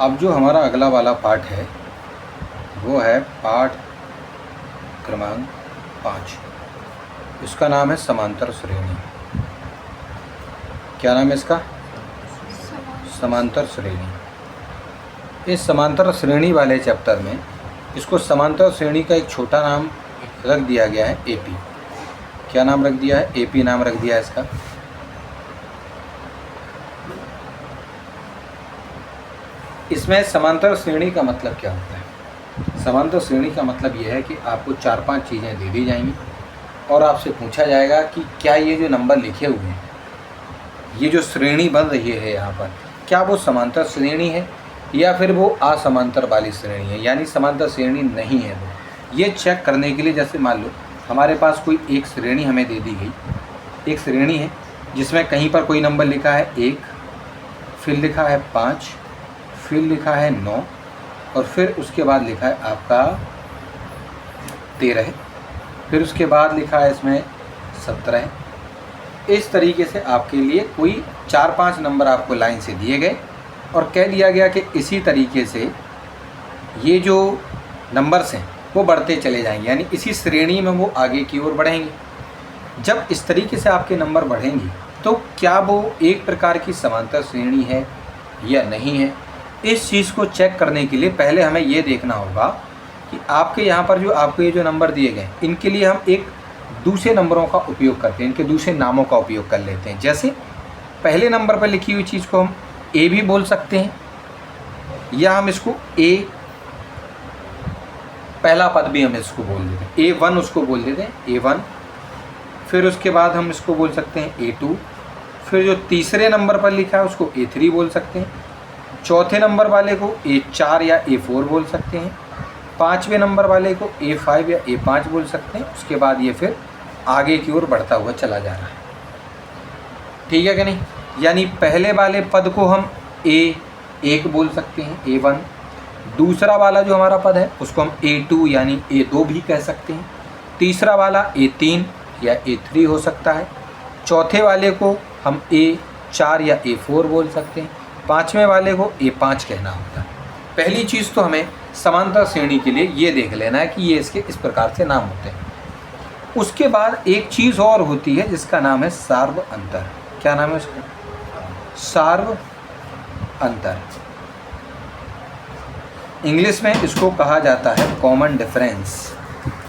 अब जो हमारा अगला वाला पाठ है वो है पाठ क्रमांक 5। इसका नाम है समांतर श्रेणी। क्या नाम है इसका? समांतर श्रेणी। इस समांतर श्रेणी वाले चैप्टर में इसको समांतर श्रेणी का एक छोटा नाम रख दिया गया है एपी। क्या नाम रख दिया है? एपी नाम रख दिया है इसका। इसमें समांतर श्रेणी का मतलब क्या होता है? समांतर श्रेणी का मतलब यह है कि आपको 4-5 चीज़ें दे दी जाएंगी और आपसे पूछा जाएगा कि क्या ये जो नंबर लिखे हुए हैं, ये जो श्रेणी बन रही है यहाँ पर, क्या वो समांतर श्रेणी है या फिर वो असमांतर वाली श्रेणी है, यानी समांतर श्रेणी नहीं है वो। ये चेक करने के लिए जैसे मान लो हमारे पास कोई एक श्रेणी हमें दे दी गई, एक श्रेणी है जिसमें कहीं पर कोई नंबर लिखा है 1, फिर लिखा है 5, फिर लिखा है 9 और फिर उसके बाद लिखा है आपका 13, फिर उसके बाद लिखा है इसमें 17। इस तरीके से आपके लिए कोई 4-5 नंबर आपको लाइन से दिए गए और कह दिया गया कि इसी तरीके से ये जो नंबर्स हैं वो बढ़ते चले जाएंगे, यानी इसी श्रेणी में वो आगे की ओर बढ़ेंगे। जब इस तरीके से आपके नंबर बढ़ेंगे तो क्या वो एक प्रकार की समांतर श्रेणी है या नहीं है, इस चीज़ को चेक करने के लिए पहले हमें ये देखना होगा कि आपके यहाँ पर जो आपको ये जो नंबर दिए गए इनके लिए हम एक दूसरे नंबरों का उपयोग करते हैं, इनके दूसरे नामों का उपयोग कर लेते हैं। जैसे पहले नंबर पर लिखी हुई चीज़ को हम ए भी बोल सकते हैं या हम इसको ए पहला पद भी हम इसको बोल देते हैं, A1 उसको बोल देते हैं A1। फिर उसके बाद हम इसको बोल सकते हैं A2। फिर जो तीसरे नंबर पर लिखा है उसको A3 बोल सकते हैं। चौथे नंबर वाले को A4 या A4 बोल सकते हैं। पाँचवें नंबर वाले को A5 या A5 बोल सकते हैं। उसके बाद ये फिर आगे की ओर बढ़ता हुआ चला जा रहा है। ठीक है कि नहीं? यानी पहले वाले पद को हम A1 बोल सकते हैं, A1। दूसरा वाला जो हमारा पद है उसको हम A2 यानी A2 भी कह सकते हैं। तीसरा वाला A3 या A3 हो सकता है। चौथे वाले को हम A4 या A4 बोल सकते हैं। पाँचवें वाले को A5 कहना होता है। पहली चीज़ तो हमें समांतर श्रेणी के लिए ये देख लेना है कि ये इसके इस प्रकार से नाम होते हैं। उसके बाद एक चीज़ और होती है जिसका नाम है सार्व अंतर। क्या नाम है उसका? सार्व अंतर। इंग्लिश में इसको कहा जाता है कॉमन डिफरेंस।